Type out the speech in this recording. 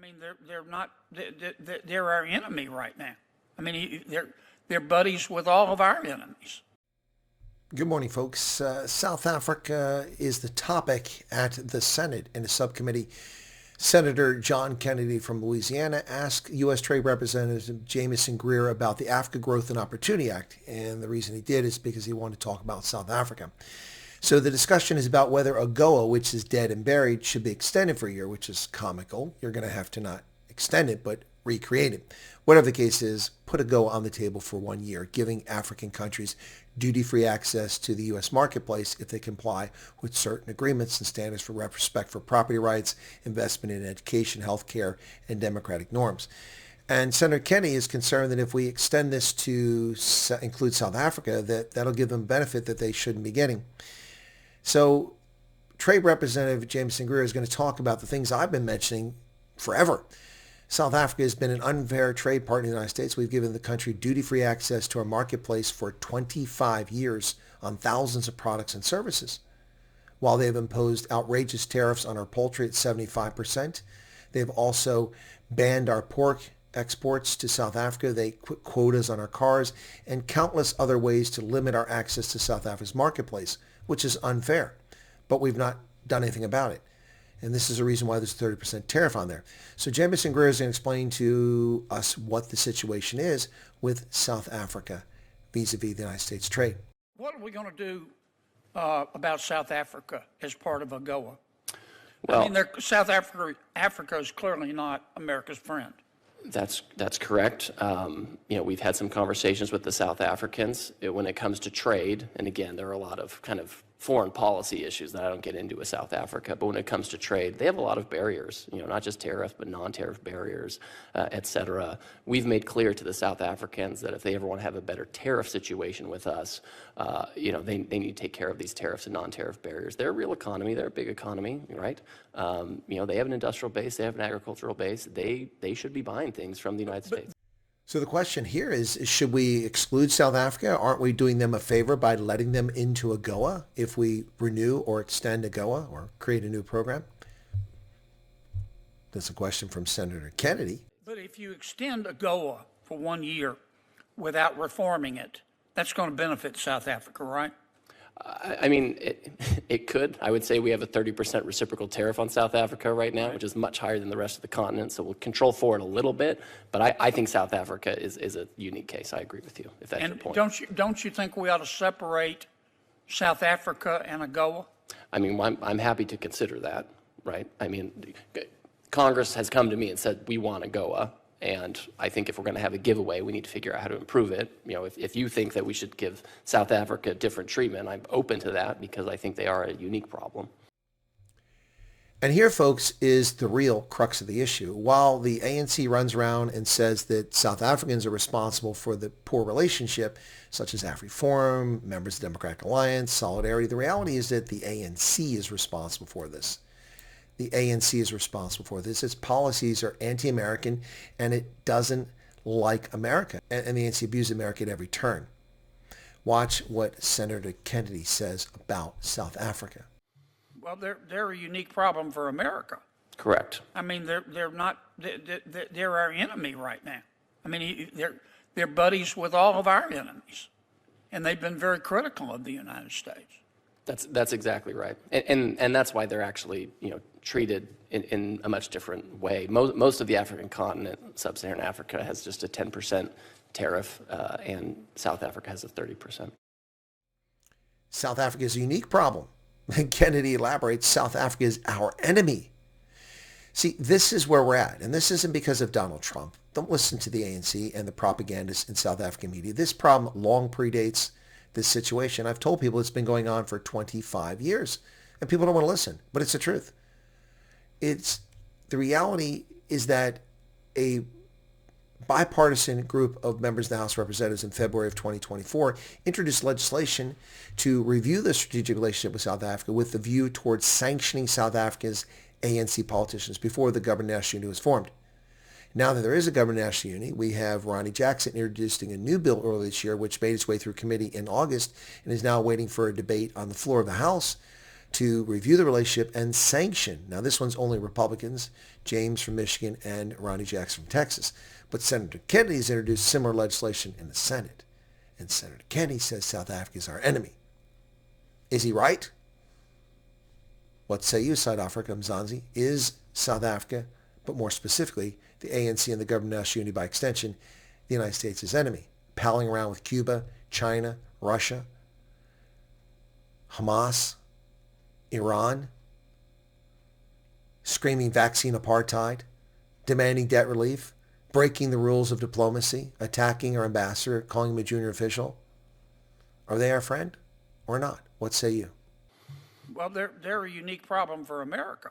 mean, they're not, they're our enemy right now. I mean, they're buddies with all of our enemies. Good morning, folks. South Africa is the topic at the Senate in a subcommittee. Senator John Kennedy from Louisiana asked U.S. Trade Representative Jamieson Greer about the Africa Growth and Opportunity Act, and the reason he did is because he wanted to talk about South Africa. So the discussion is about whether AGOA, which is dead and buried, should be extended for a year, which is comical. You're going to have to not extend it, but recreate it. Whatever the case is, put AGOA on the table for 1 year, giving African countries duty-free access to the U.S. marketplace if they comply with certain agreements and standards for respect for property rights, investment in education, healthcare, and democratic norms. And Senator Kennedy is concerned that if we extend this to include South Africa, that'll give them benefit that they shouldn't be getting. So Trade Representative Jamieson Greer is going to talk about the things I've been mentioning forever. South Africa has been an unfair trade partner in the United States. We've given the country duty-free access to our marketplace for 25 years on thousands of products and services. While they've imposed outrageous tariffs on our poultry at 75%, they've also banned our pork exports to South Africa. They put quotas on our cars and countless other ways to limit our access to South Africa's marketplace, which is unfair. But we've not done anything about it. And this is the reason why there's a 30% tariff on there. So Jamieson Greer is going to explain to us what the situation is with South Africa vis-a-vis the United States trade. What are we going to do about South Africa as part of AGOA? Well, I mean, South Africa is clearly not America's friend. That's correct. We've had some conversations with the South Africans when it comes to trade. And again, there are a lot of kind of foreign policy issues that I don't get into with South Africa. But when it comes to trade, they have a lot of barriers, not just tariff, but non-tariff barriers, et cetera. We've made clear to the South Africans that if they ever want to have a better tariff situation with us, they need to take care of these tariffs and non-tariff barriers. They're a real economy. They're a big economy, right? They have an industrial base. They have an agricultural base. They should be buying things from the United States. So the question here is should we exclude South Africa? Aren't we doing them a favor by letting them into AGOA if we renew or extend AGOA or create a new program? That's a question from Senator Kennedy. But if you extend AGOA for 1 year without reforming it, that's going to benefit South Africa, right? I mean, it could. I would say we have a 30% reciprocal tariff on South Africa right now, which is much higher than the rest of the continent. So we'll control for it a little bit. But I think South Africa is a unique case. I agree with you, if that's your point. Don't you think we ought to separate South Africa and AGOA? I mean, I'm happy to consider that, right? I mean, Congress has come to me and said, we want AGOA. And I think if we're going to have a giveaway, we need to figure out how to improve it. If you think that we should give South Africa different treatment, I'm open to that because I think they are a unique problem. And here, folks, is the real crux of the issue. While the ANC runs around and says that South Africans are responsible for the poor relationship, such as AfriForum, members of the Democratic Alliance, Solidarity, the reality is that the ANC is responsible for this. The ANC is responsible for this. Its policies are anti-American, and it doesn't like America. And the ANC abuses America at every turn. Watch what Senator Kennedy says about South Africa. Well, they're a unique problem for America. Correct. I mean, they're our enemy right now. I mean, they're buddies with all of our enemies, and they've been very critical of the United States. That's exactly right, and that's why they're actually treated in a much different way. Most of the African continent, sub-Saharan Africa, has just a 10% tariff, and South Africa has a 30%. South Africa is a unique problem. Kennedy elaborates, South Africa is our enemy. See, this is where we're at, and this isn't because of Donald Trump. Don't listen to the ANC and the propagandists in South African media. This problem long predates this situation. I've told people it's been going on for 25 years, and people don't want to listen, but it's the truth. The reality is that a bipartisan group of members of the House of Representatives in February of 2024 introduced legislation to review the strategic relationship with South Africa with the view towards sanctioning South Africa's ANC politicians before the Government National Unity was formed. Now that there is a Government National Unity, we have Ronnie Jackson introducing a new bill earlier this year, which made its way through committee in August and is now waiting for a debate on the floor of the House to review the relationship and sanction. Now, this one's only Republicans, James from Michigan and Ronnie Jackson from Texas. But Senator Kennedy has introduced similar legislation in the Senate. And Senator Kennedy says South Africa is our enemy. Is he right? What say you, South Africa, Mzansi? Is South Africa, but more specifically, the ANC and the government of national unity by extension, the United States' enemy, palling around with Cuba, China, Russia, Hamas, Iran, screaming vaccine apartheid, demanding debt relief, breaking the rules of diplomacy, attacking our ambassador, calling him a junior official? Are they our friend or not? What say you? Well, they're a unique problem for America.